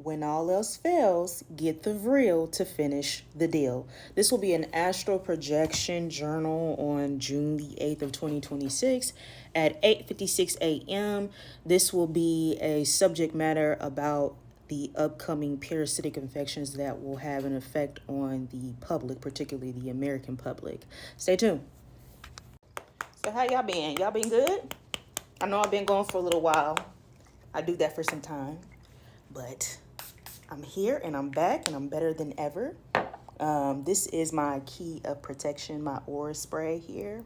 When all else fails, get the Vril to finish the deal. This will be an astral projection journal on June the 8th of 2026 at 8:56 a.m. This will be a subject matter about the upcoming parasitic infections that will have an effect on the public, particularly the American public. Stay tuned. So how y'all been? Y'all been good? I know I've been going for a little while. I do that for some time, but I'm here and I'm back and I'm better than ever. This is my key of protection, my aura spray here.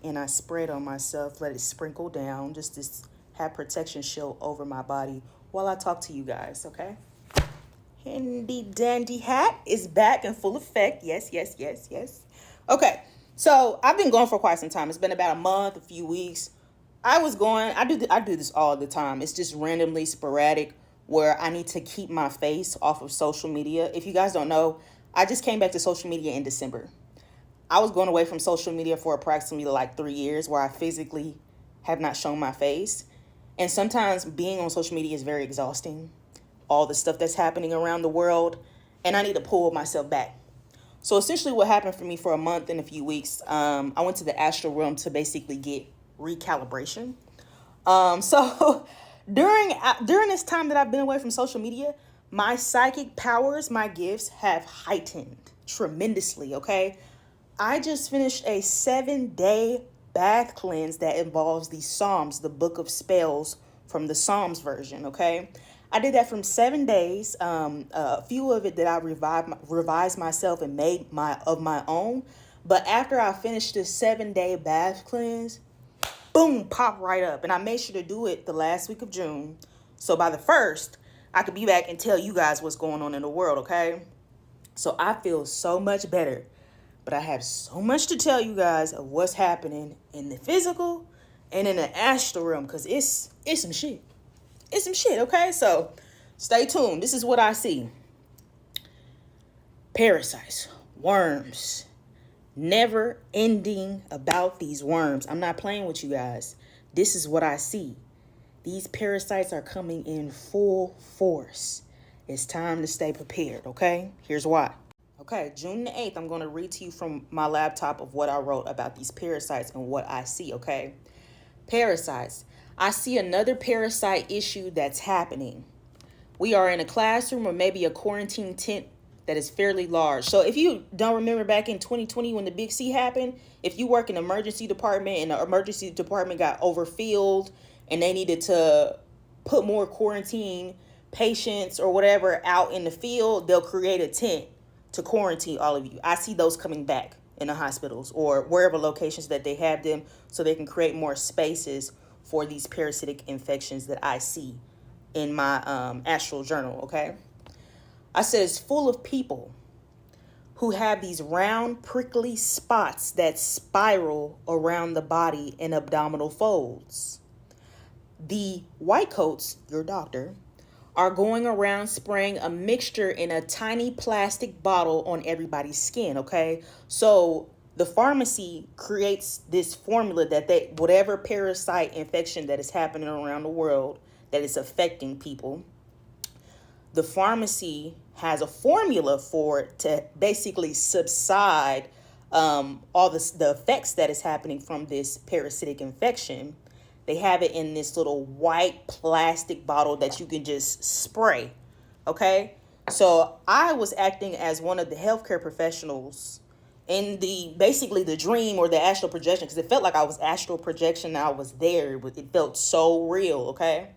And I spray it on myself, let it sprinkle down, just to have protection shield over my body while I talk to you guys, okay? Handy dandy hat is back in full effect. Yes. Okay, so I've been going for quite some time. It's been about a month, a few weeks. I do this all the time. It's just randomly sporadic where I need to keep my face off of social media. If you guys don't know, I just came back to social media in December. I was going away from social media for approximately like 3 years where I physically have not shown my face. And sometimes being on social media is very exhausting. All the stuff that's happening around the world. And I need to pull myself back. So essentially what happened for me for a month and a few weeks, I went to the astral realm to basically get recalibration. So during this time that I've been away from social media, my psychic powers, my gifts have heightened tremendously, okay? I just finished a 7-day bath cleanse that involves the Psalms, the book of spells from the Psalms version, okay? I did that from 7 days. A few of it that I revised myself and made my own. But after I finished this 7-day bath cleanse, boom, pop right up. And I made sure to do it the last week of June. So by the 1st, I could be back and tell you guys what's going on in the world, okay? So I feel so much better. But I have so much to tell you guys of what's happening in the physical and in the astral realm. Because it's some shit. It's some shit, okay? So stay tuned. This is what I see. Parasites, worms. Never ending about these worms. I'm not playing with you guys. This is what I see. These parasites are coming in full force. It's time to stay prepared, okay? Here's why. Okay, June the 8th, I'm going to read to you from my laptop of what I wrote about these parasites and what I see, okay? Parasites. I see another parasite issue that's happening. We are in a classroom or maybe a quarantine tent that is fairly large. So if you don't remember back in 2020 when the Big C happened, if you work in the emergency department and the emergency department got overfilled and they needed to put more quarantine patients or whatever out in the field, they'll create a tent to quarantine all of you. I see those coming back in the hospitals or wherever locations that they have them so they can create more spaces for these parasitic infections that I see in my astral journal, okay? I said it's full of people who have these round prickly spots that spiral around the body in abdominal folds. The white coats, your doctor, are going around spraying a mixture in a tiny plastic bottle on everybody's skin, okay? So the pharmacy creates this formula that whatever parasite infection that is happening around the world that is affecting people, the pharmacy has a formula for it to basically subside all the effects that is happening from this parasitic infection. They have it in this little white plastic bottle that you can just spray, okay? So I was acting as one of the healthcare professionals in basically the dream or the astral projection, because it felt like I was astral projection and I was there. It felt so real, okay?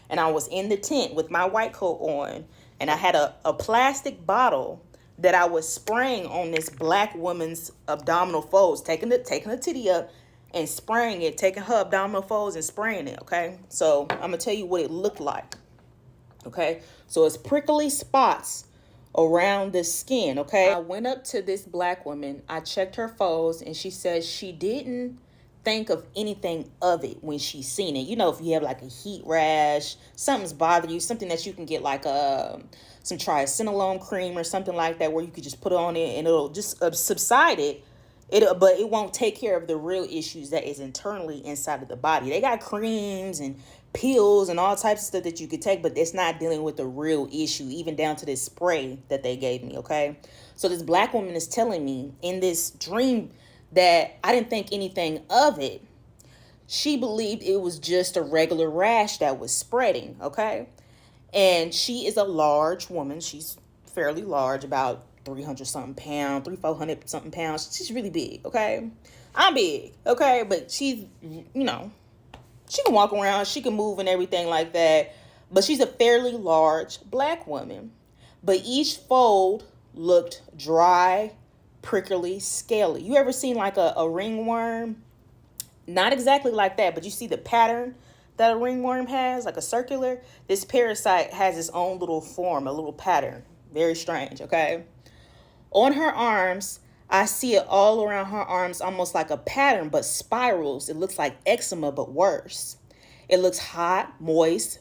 And I was in the tent with my white coat on, and I had a plastic bottle that I was spraying on this black woman's abdominal folds, taking the titty up and spraying it, taking her abdominal folds and spraying it, okay? So I'm going to tell you what it looked like, okay? So it's prickly spots around the skin, okay? I went up to this black woman. I checked her folds, and she said she didn't think of anything of it when she seen it. You know, if you have like a heat rash, something's bothering you, something that you can get like some triacenolone cream or something like that where you could just put it on it and it'll just subside it. But it won't take care of the real issues that is internally inside of the body. They got creams and pills and all types of stuff that you could take, but it's not dealing with the real issue, even down to this spray that they gave me, okay? So this black woman is telling me in this dream that I didn't think anything of it. She believed it was just a regular rash that was spreading, okay? And she is a large woman. She's fairly large, about 300 something pounds, 400 something pounds. She's really big, okay? I'm big, okay? But she's, she can walk around, she can move and everything like that. But she's a fairly large black woman. But each fold looked dry, prickly, scaly. You ever seen like a ringworm? Not exactly like that, but you see the pattern that a ringworm has, like a circular. This parasite has its own little form, a little pattern. Very strange, okay? On her arms, I see it all around her arms, almost like a pattern, but spirals. It looks like eczema, but worse. It looks hot, moist,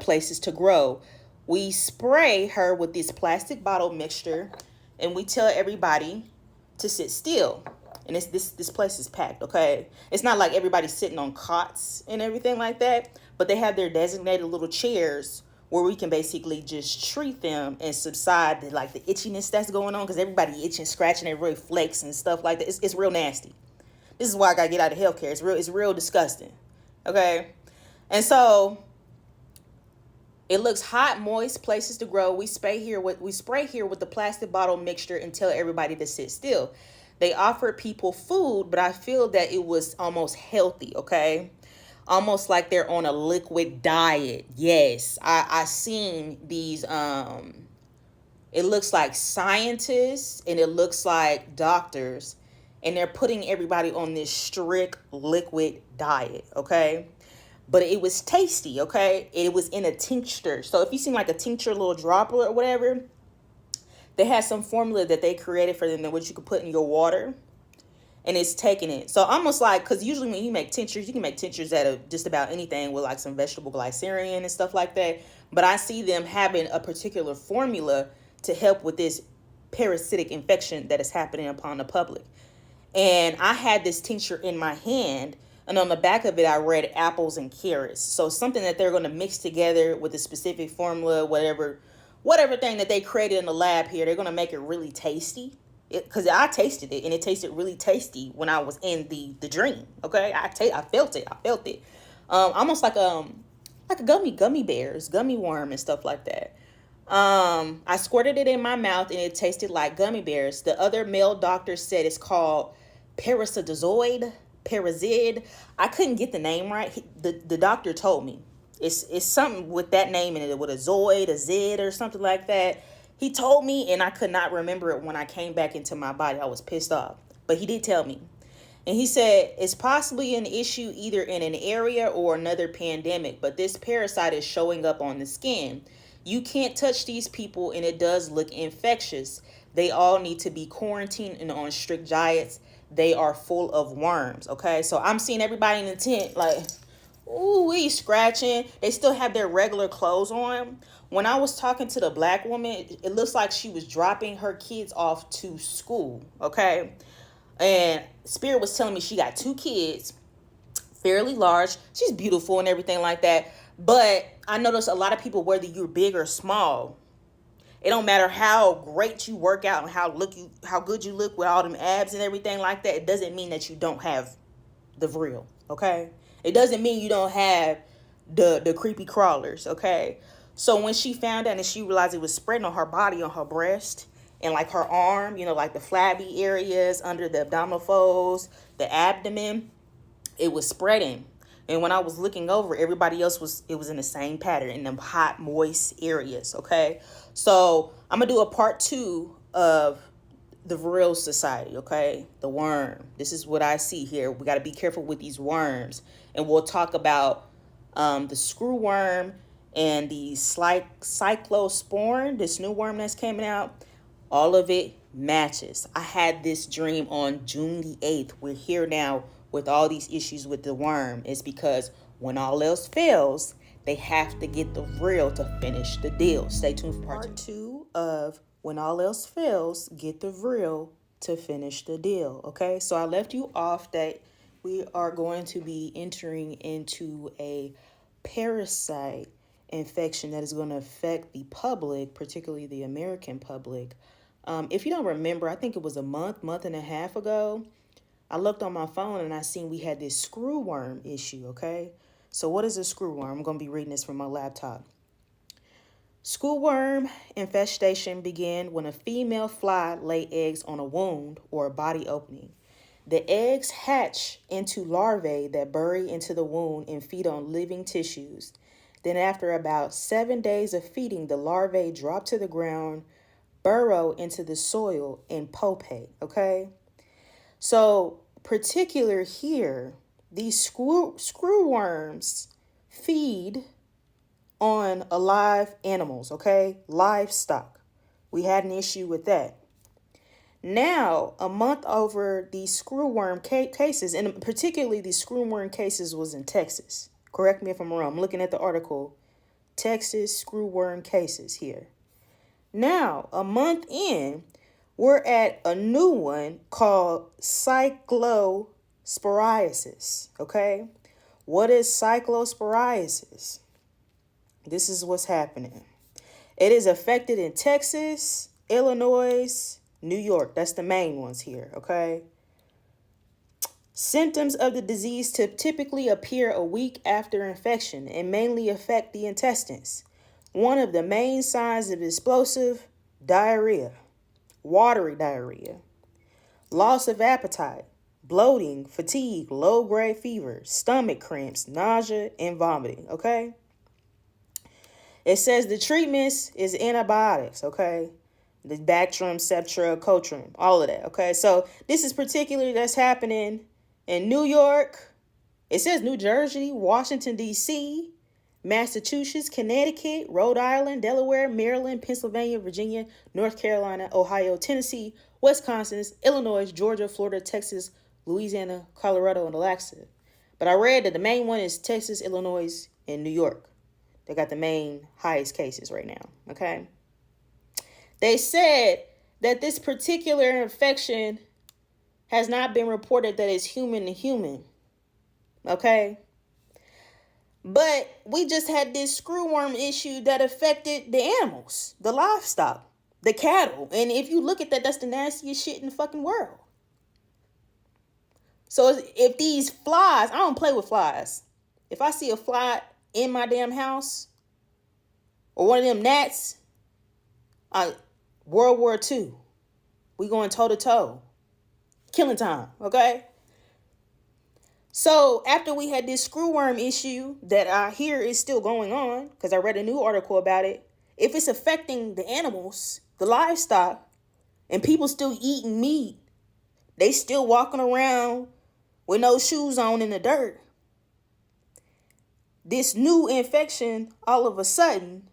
places to grow. We spray her with this plastic bottle mixture, and we tell everybody to sit still. And this place is packed, okay? It's not like everybody's sitting on cots and everything like that, but they have their designated little chairs where we can basically just treat them and subside the itchiness that's going on, because everybody itching, scratching, everybody flakes and stuff like that. It's real nasty. This is why I gotta get out of healthcare. It's real disgusting, okay? And so it looks hot, moist, places to grow. We spray here with the plastic bottle mixture and tell everybody to sit still. They offered people food, but I feel that it was almost healthy, okay? Almost like they're on a liquid diet. Yes, I seen these, it looks like scientists and it looks like doctors, and they're putting everybody on this strict liquid diet, okay? But it was tasty, okay? It was in a tincture. So if you seen like a tincture, little droplet or whatever, they had some formula that they created for them that which you could put in your water, and it's taking it. So almost like, because usually when you make tinctures, you can make tinctures out of just about anything with like some vegetable glycerin and stuff like that. But I see them having a particular formula to help with this parasitic infection that is happening upon the public. And I had this tincture in my hand, and on the back of it, I read apples and carrots. So something that they're going to mix together with a specific formula, whatever thing that they created in the lab here, they're going to make it really tasty. Because I tasted it, and it tasted really tasty when I was in the dream. Okay, I felt it. Almost like a gummy bears, gummy worm and stuff like that. I squirted it in my mouth, and it tasted like gummy bears. The other male doctor said it's called parasitozoid. I couldn't get the name right. The doctor told me it's something with that name in it, with a zoid, a zid, or something like that. He told me, and I could not remember it when I came back into my body. I was pissed off, but he did tell me. And he said it's possibly an issue either in an area or another pandemic, but this parasite is showing up on the skin. You can't touch these people, and it does look infectious. They all need to be quarantined and on strict diets. They are full of worms, okay? So I'm seeing everybody in the tent like, ooh, we scratching. They still have their regular clothes on. When I was talking to the black woman, it looks like she was dropping her kids off to school, okay? And Spirit was telling me she got 2 kids, fairly large. She's beautiful and everything like that. But I noticed a lot of people, whether you're big or small, it don't matter how great you work out and how good you look with all them abs and everything like that. It doesn't mean that you don't have the Vril, okay? It doesn't mean you don't have the creepy crawlers, okay? So when she found out and she realized it was spreading on her body, on her breast, and like her arm, like the flabby areas under the abdominal folds, the abdomen, it was spreading. And when I was looking over, everybody else was in the same pattern in them hot, moist areas, okay? So I'm going to do a part 2 of the Vril Society, okay? The worm. This is what I see here. We got to be careful with these worms. And we'll talk about the screw worm and the cyclosporin, this new worm that's coming out. All of it matches. I had this dream on June the 8th. We're here now with all these issues with the worm. It's because when all else fails, they have to get the Vril to finish the deal. Stay tuned for part 2 of When All Else Fails, Get the Vril to Finish the Deal. Okay, so I left you off that we are going to be entering into a parasite infection that is going to affect the public, particularly the American public. If you don't remember, I think it was a month and a half ago, I looked on my phone and I seen we had this screwworm issue, okay? So what is a screwworm? I'm going to be reading this from my laptop. Screwworm infestation began when a female fly laid eggs on a wound or a body opening. The eggs hatch into larvae that bury into the wound and feed on living tissues. Then after about 7 days of feeding, the larvae drop to the ground, burrow into the soil, and pupate, okay? So, particular here, these screwworms feed on alive animals, okay? Livestock. We had an issue with that. Now, a month over these screwworm cases, and particularly these screwworm cases was in Texas. Correct me if I'm wrong. I'm looking at the article, Texas screwworm cases here. Now, a month in, we're at a new one called Cyclosporiasis, okay? What is Cyclosporiasis? This is what's happening. It is affected in Texas, Illinois, New York. That's the main ones here, okay? Symptoms of the disease typically appear a week after infection and mainly affect the intestines. One of the main signs of explosive diarrhea, watery diarrhea, loss of appetite, bloating, fatigue, low-grade fever, stomach cramps, nausea, and vomiting, okay? It says the treatments is antibiotics, okay? The Bactrim, Septra, Cotrim, all of that, okay? So this is particularly that's happening in New York. It says New Jersey, Washington, D.C., Massachusetts, Connecticut, Rhode Island, Delaware, Maryland, Pennsylvania, Virginia, North Carolina, Ohio, Tennessee, Wisconsin, Illinois, Georgia, Florida, Texas, Louisiana, Colorado, and Alaska. But I read that the main one is Texas, Illinois, and New York. They got the main highest cases right now, okay? They said that this particular infection has not been reported that it's human to human, okay? But we just had this screwworm issue that affected the animals, the livestock, the cattle. And if you look at that, that's the nastiest shit in the fucking world. So if these flies, I don't play with flies. If I see a fly in my damn house or one of them gnats, World War II, we going toe to toe, killing time, okay? So after we had this screwworm issue that I hear is still going on, because I read a new article about it, if it's affecting the animals, the livestock, and people still eating meat, they still walking around with no shoes on in the dirt, this new infection all of a sudden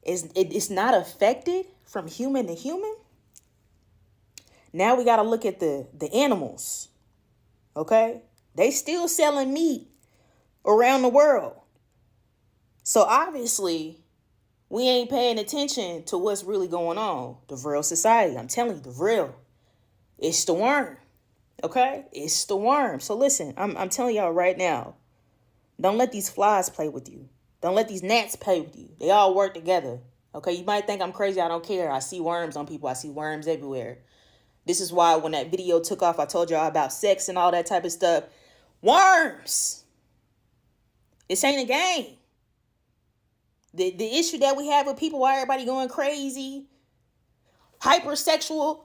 it's not affected from human to human. Now we got to look at the animals. Okay? They still selling meat around the world. So obviously, we ain't paying attention to what's really going on. The Vril society. I'm telling you, the Vril. It's the worm. Okay? It's the worm. So listen, I'm telling y'all right now. Don't let these flies play with you. Don't let these gnats play with you. They all work together. Okay? You might think I'm crazy. I don't care. I see worms on people. I see worms everywhere. This is why when that video took off, I told y'all about sex and all that type of stuff. Worms. This ain't a game. The issue that we have with people, why everybody going crazy, hypersexual,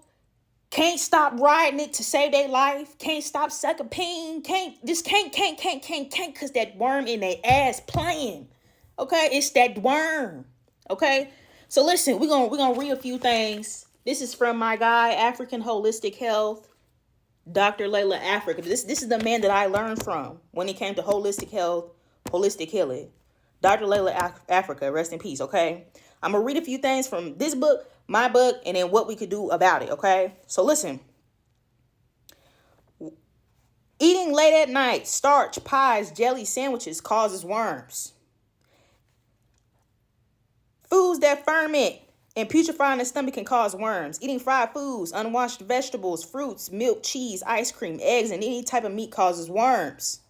can't stop riding it to save their life, can't stop sucking peen, can't, because that worm in their ass playing. Okay? It's that worm. Okay? So listen, we're gonna read a few things. This is from my guy, African Holistic Health, Dr. Layla Africa. This is the man that I learned from when it came to holistic health, holistic healing. Dr. Layla Africa, rest in peace, okay? I'm going to read a few things from this book, my book, and then what we could do about it, okay? So listen. Eating late at night, starch, pies, jelly, sandwiches causes worms. Foods that ferment and putrefy in the stomach can cause worms. Eating fried foods, unwashed vegetables, fruits, milk, cheese, ice cream, eggs, and any type of meat causes worms.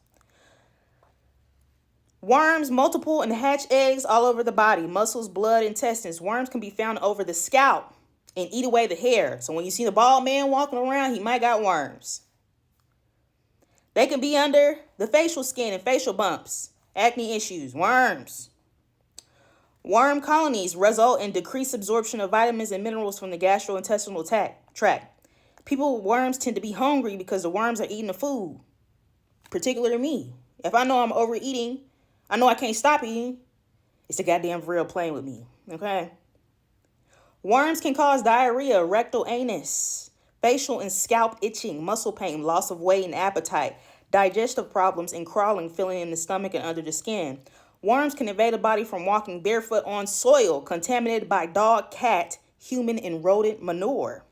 Worms multiple and hatch eggs all over the body, muscles, blood, intestines. Worms can be found over the scalp and eat away the hair. So when you see the bald man walking around, he might got worms. They can be under the facial skin and facial bumps, acne issues, worms. Worm colonies result in decreased absorption of vitamins and minerals from the gastrointestinal tract. People with worms tend to be hungry because the worms are eating the food, particularly me. If I know I'm overeating, I know I can't stop eating. It's the goddamn Vril playing with me, okay? Worms can cause diarrhea, rectal anus, facial and scalp itching, muscle pain, loss of weight and appetite, digestive problems, and crawling, feeling in the stomach and under the skin. Worms can invade a body from walking barefoot on soil contaminated by dog, cat, human, and rodent manure.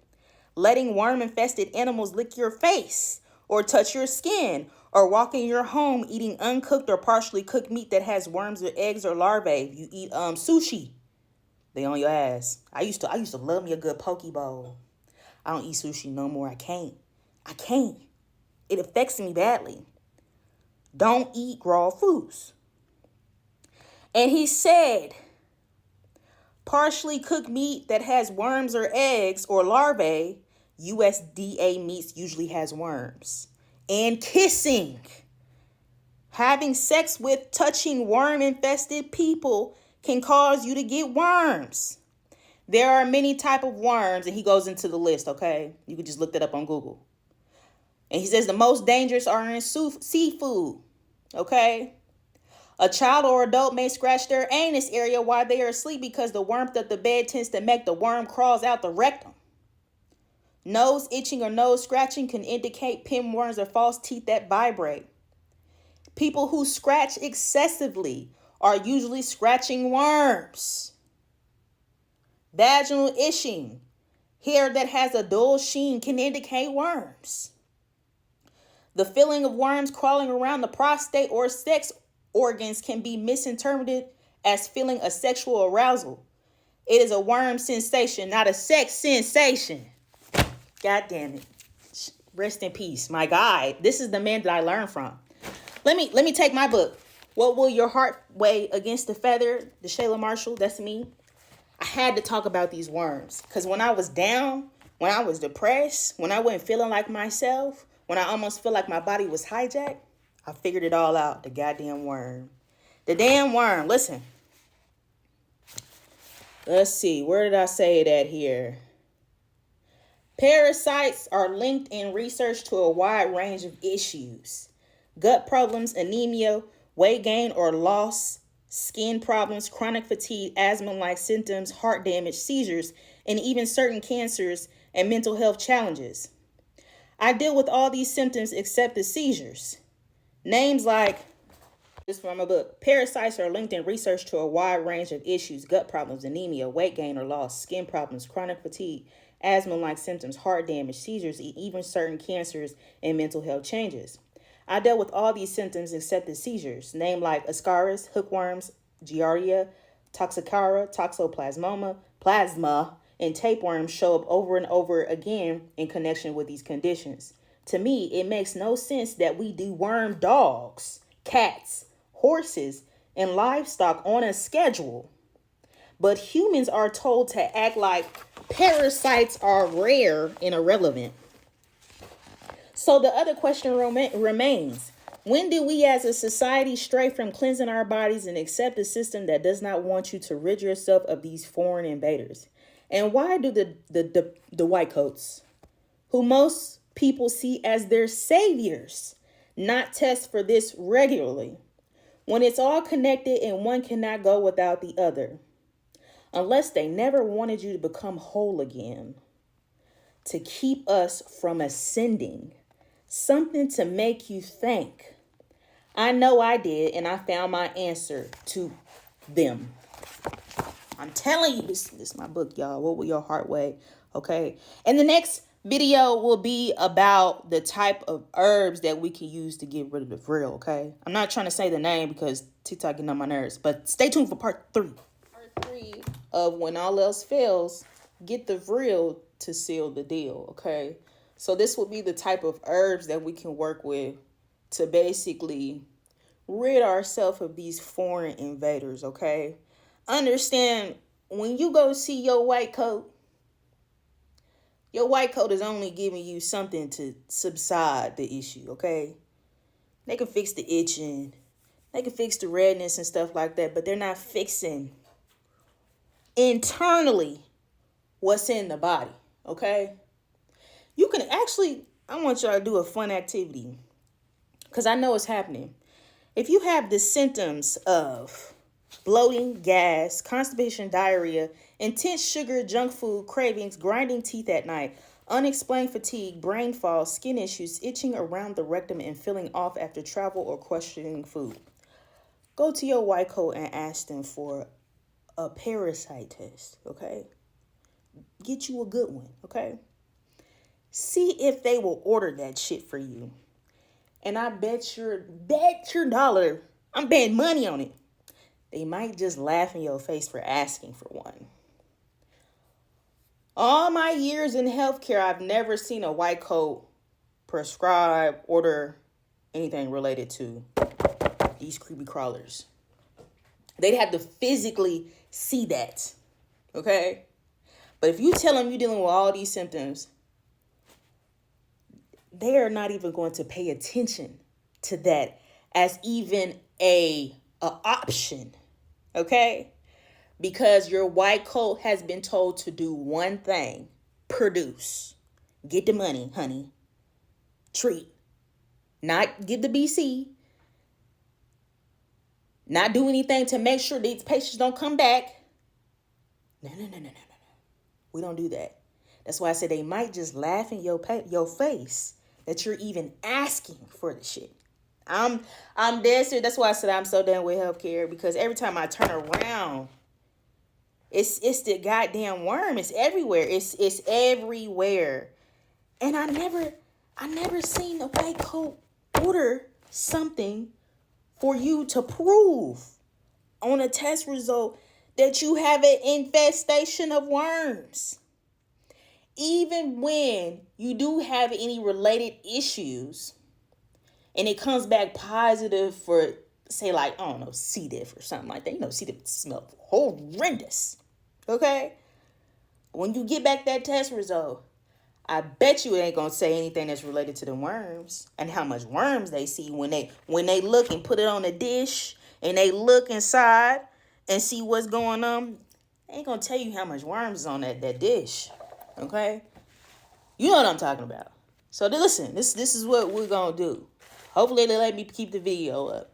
Letting worm-infested animals lick your face or touch your skin, or walk in your home eating uncooked or partially cooked meat that has worms or eggs or larvae. If you eat sushi, they on your ass. I used to love me a good poke bowl. I don't eat sushi no more. I can't. It affects me badly. Don't eat raw foods. And he said, partially cooked meat that has worms or eggs or larvae, USDA meats usually has worms. And kissing, having sex with, touching worm-infested people can cause you to get worms. There are many types of worms, and he goes into the list, okay? You can just look that up on Google. And he says the most dangerous are in seafood, okay? A child or adult may scratch their anus area while they are asleep because the warmth of the bed tends to make the worm crawls out the rectum. Nose itching or nose scratching can indicate pinworms or false teeth that vibrate. People who scratch excessively are usually scratching worms. Vaginal itching, hair that has a dull sheen, can indicate worms. The feeling of worms crawling around the prostate or sex organs can be misinterpreted as feeling a sexual arousal. It is a worm sensation, not a sex sensation. God damn it. Rest in peace, my guy. This is the man that I learned from. Let me take my book. What Will Your Heart Weigh Against the Feather? The Shayla Marshall. That's me. I had to talk about these worms because when I was down, when I was depressed, when I wasn't feeling like myself, when I almost felt like my body was hijacked, I figured it all out. The goddamn worm. The damn worm. Listen. Let's see. Where did I say it at here? Parasites are linked in research to a wide range of issues. Gut problems, anemia, weight gain or loss, skin problems, chronic fatigue, asthma-like symptoms, heart damage, seizures, and even certain cancers and mental health challenges. I deal with all these symptoms except the seizures. Names like, this from my book, parasites are linked in research to a wide range of issues: gut problems, anemia, weight gain or loss, skin problems, chronic fatigue, asthma-like symptoms, heart damage, seizures, even certain cancers and mental health changes. I dealt with all these symptoms except the seizures, named like ascaris, hookworms, giardia, toxicara, toxoplasmoma, plasma, and tapeworms show up over and over again in connection with these conditions. To me, it makes no sense that we deworm dogs, cats, horses, and livestock on a schedule, but humans are told to act like parasites are rare and irrelevant. So the other question remains, when did we as a society stray from cleansing our bodies and accept a system that does not want you to rid yourself of these foreign invaders? And why do the white coats, who most people see as their saviors, not test for this regularly, when it's all connected and one cannot go without the other? Unless they never wanted you to become whole again, to keep us from ascending, something to make you think. I know I did, and I found my answer to them. I'm telling you, this is my book, y'all. What Will Your Heart Weigh? Okay. And the next video will be about the type of herbs that we can use to get rid of the Vril, okay? I'm not trying to say the name because TikTok getting on my nerves, but stay tuned for part 3. Part 3 of When All Else Fails, get the Vril to seal the deal, okay? So this will be the type of herbs that we can work with to basically rid ourselves of these foreign invaders, okay? Understand, when you go see your white coat is only giving you something to subside the issue, okay? They can fix the itching, they can fix the redness and stuff like that, but they're not fixing internally what's in the body, okay? You can actually, I want y'all to do a fun activity, because I know it's happening. If you have the symptoms of bloating, gas, constipation, diarrhea, intense sugar, junk food, cravings, grinding teeth at night, unexplained fatigue, brain fog, skin issues, itching around the rectum, and feeling off after travel or questioning food, go to your white coat and ask them for a parasite test, okay? Get you a good one, okay? See if they will order that shit for you. And I bet your dollar, I'm betting money on it, they might just laugh in your face for asking for one. All my years in healthcare, I've never seen a white coat prescribe, order anything related to these creepy crawlers. They'd have to physically see that, okay? But if you tell them you're dealing with all these symptoms, they are not even going to pay attention to that as even a option, okay? Because your white coat has been told to do one thing: produce. Get the money, honey. Treat. Not give the BC. Not do anything to make sure these patients don't come back. No. We don't do that. That's why I said they might just laugh in your face that you're even asking for the shit. I'm dead serious. That's why I said I'm so done with healthcare, because every time I turn around, it's the goddamn worm. It's everywhere. It's everywhere. And I never seen a white coat order something for you to prove on a test result that you have an infestation of worms. Even when you do have any related issues and it comes back positive for, say, like, I don't know, C. diff or something like that. You know, C. diff smells horrendous. Okay? When you get back that test result, I bet you it ain't gonna say anything that's related to the worms and how much worms they see when they look and put it on a dish and they look inside and see what's going on. They ain't gonna tell you how much worms is on that dish. Okay? You know what I'm talking about. So listen, this is what we're gonna do. Hopefully they let me keep the video up.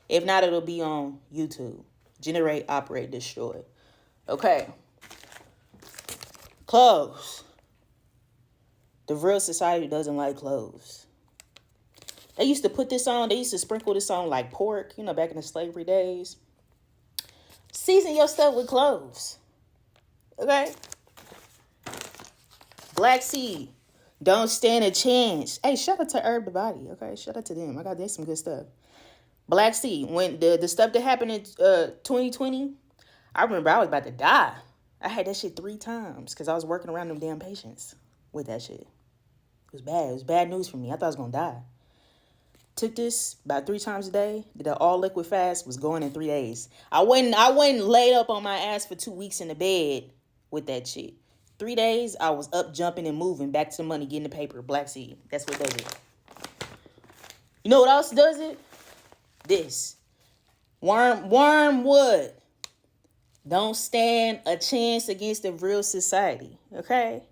If not, it'll be on YouTube. Generate, operate, destroy. Okay. Cloves. The Vril Society doesn't like cloves. They used to put this on. They used to sprinkle this on like pork, you know, back in the slavery days. Season your stuff with cloves. Okay? Black seed. Don't stand a chance. Hey, shout out to Herb the Body. Okay? Shout out to them. I got this some good stuff. Black seed. When the stuff that happened in 2020, I remember I was about to die. I had that shit 3 times because I was working around them damn patients with that shit. It was bad. It was bad news for me. I thought I was going to die. Took this about 3 times a day. Did an all liquid fast. Was going in 3 days. I wasn't laid up on my ass for 2 weeks in the bed with that shit. 3 days, I was up, jumping and moving, back to the money, getting the paper. Black seed. That's what does it. You know what else does it? This. Wormwood. Don't stand a chance against the Vril Society. Okay?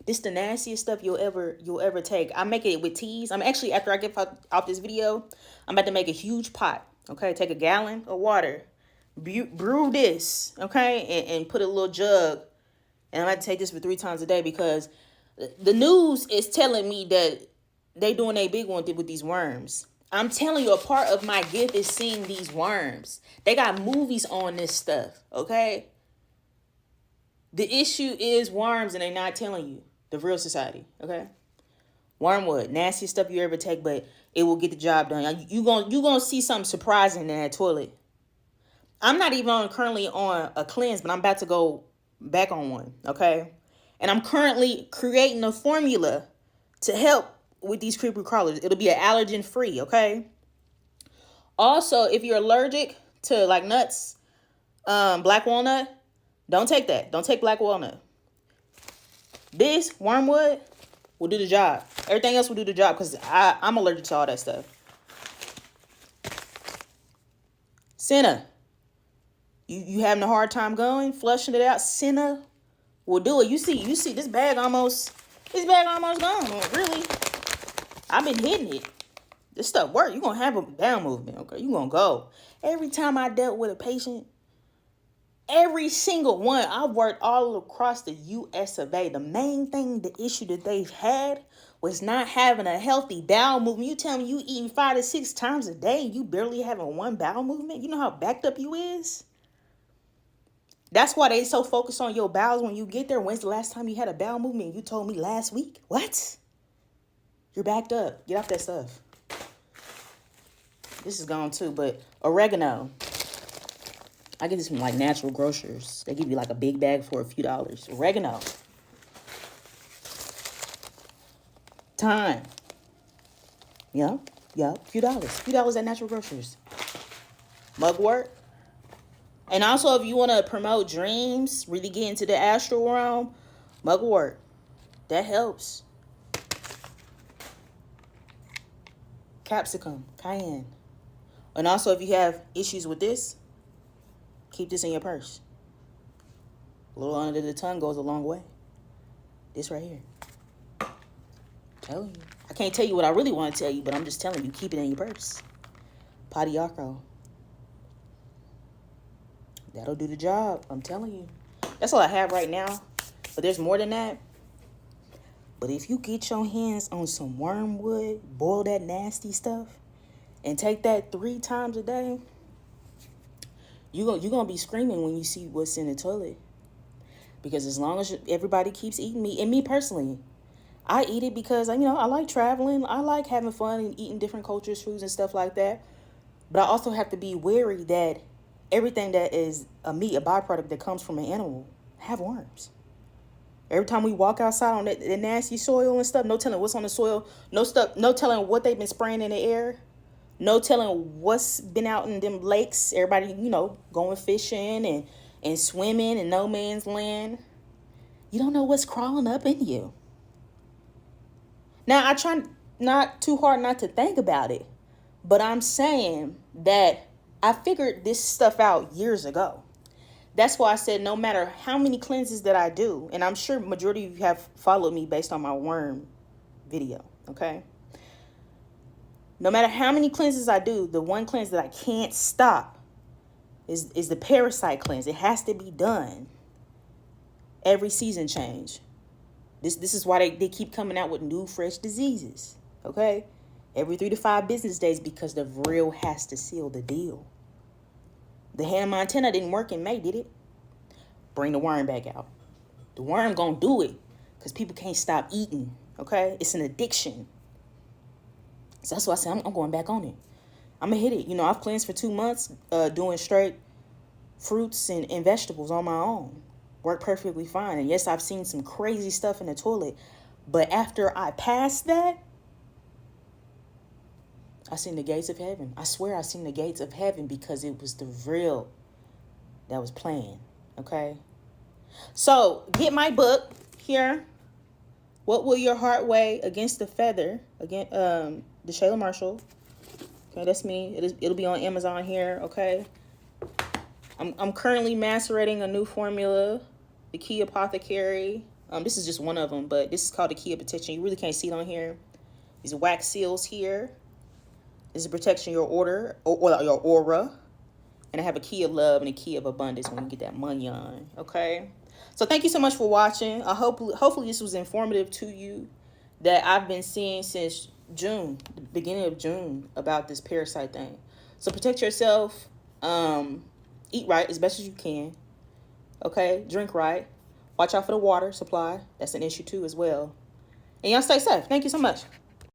This the nastiest stuff you'll ever take. I make it with teas. I'm actually, after I get off this video, I'm about to make a huge pot. Okay? Take a gallon of water. Brew this. Okay? And put a little jug. And I'm about to take this for 3 times a day because the news is telling me that they doing a big one with these worms. I'm telling you, a part of my gift is seeing these worms. They got movies on this stuff, okay? The issue is worms, and they're not telling you. The Vril Society, okay? Wormwood, nastiest stuff you ever take, but it will get the job done. You gonna see something surprising in that toilet. I'm not even currently on a cleanse, but I'm about to go back on one, okay? And I'm currently creating a formula to help with these creepy crawlers. It'll be an allergen free, okay? Also, if you're allergic to like nuts, black walnut, don't take that. Don't take black walnut. This wormwood will do the job. Everything else will do the job because I'm allergic to all that stuff. Senna, you having a hard time going, flushing it out. Senna will do it. You see this bag almost gone. Really, I've been hitting it. This stuff work. You're gonna have a bowel movement, okay? You're gonna go. Every time I dealt with a patient, every single one, I've worked all across the US of A. The main thing, the issue that they've had was not having a healthy bowel movement. You tell me you eating 5 to 6 times a day and you barely having one bowel movement? You know how backed up you is? That's why they so focused on your bowels when you get there. When's the last time you had a bowel movement? You told me last week. What? You're backed up. Get off that stuff. This is gone too, but oregano. I get this from like Natural Grocers. They give you like a big bag for a few dollars. Oregano. Thyme. Yeah, a few dollars. A few dollars at Natural Grocers. Mugwort. And also, if you want to promote dreams, really get into the astral realm, mugwort. That helps. Capsicum, cayenne. And also, if you have issues with this, keep this in your purse. A little under the tongue goes a long way. This right here. Telling you. I can't tell you what I really want to tell you, but I'm just telling you, keep it in your purse. Padiaco. That'll do the job. I'm telling you. That's all I have right now. But there's more than that. But if you get your hands on some wormwood, boil that nasty stuff, and take that 3 times a day, you're going to be screaming when you see what's in the toilet. Because as long as everybody keeps eating meat, and me personally, I eat it because, I like traveling. I like having fun and eating different cultures, foods, and stuff like that. But I also have to be wary that everything that is a meat, a byproduct that comes from an animal, have worms. Every time we walk outside on that nasty soil and stuff, no telling what's on the soil, no telling what they've been spraying in the air, no telling what's been out in them lakes. Everybody, going fishing and swimming in no man's land. You don't know what's crawling up in you. Now, I try not too hard not to think about it, but I'm saying that I figured this stuff out years ago. That's why I said no matter how many cleanses that I do, and I'm sure majority of you have followed me based on my worm video, okay? No matter how many cleanses I do, the one cleanse that I can't stop is the Parasite cleanse. It has to be done every season change. This is why they keep coming out with new, fresh diseases, okay? Every 3 to 5 business days, because the Vril has to seal the deal. The Hannah Montana didn't work in May, did it? Bring the worm back out. The worm gonna do it because people can't stop eating, okay? It's an addiction. So that's why I said I'm going back on it. I'm gonna hit it. I've cleansed for 2 months doing straight fruits and vegetables on my own. Worked perfectly fine. And yes, I've seen some crazy stuff in the toilet. But after I passed that, I seen the gates of heaven. I swear I seen the gates of heaven because it was the Vril that was playing. Okay? So, get my book here. What Will Your Heart Weigh Against the Feather? Again, the Shayla Marshall. Okay, that's me. It'll be on Amazon here, okay? I'm currently macerating a new formula, the Key Apothecary. This is just one of them, but this is called the Key of Protection. You really can't see it on here. These wax seals here. This is protection your order or your aura. And I have a key of love and a key of abundance when you get that money on. Okay. So thank you so much for watching. Hopefully this was informative to you, that I've been seeing since June, the beginning of June, about this parasite thing. So protect yourself. Eat right as best as you can. Okay. Drink right. Watch out for the water supply. That's an issue too as well. And y'all stay safe. Thank you so much.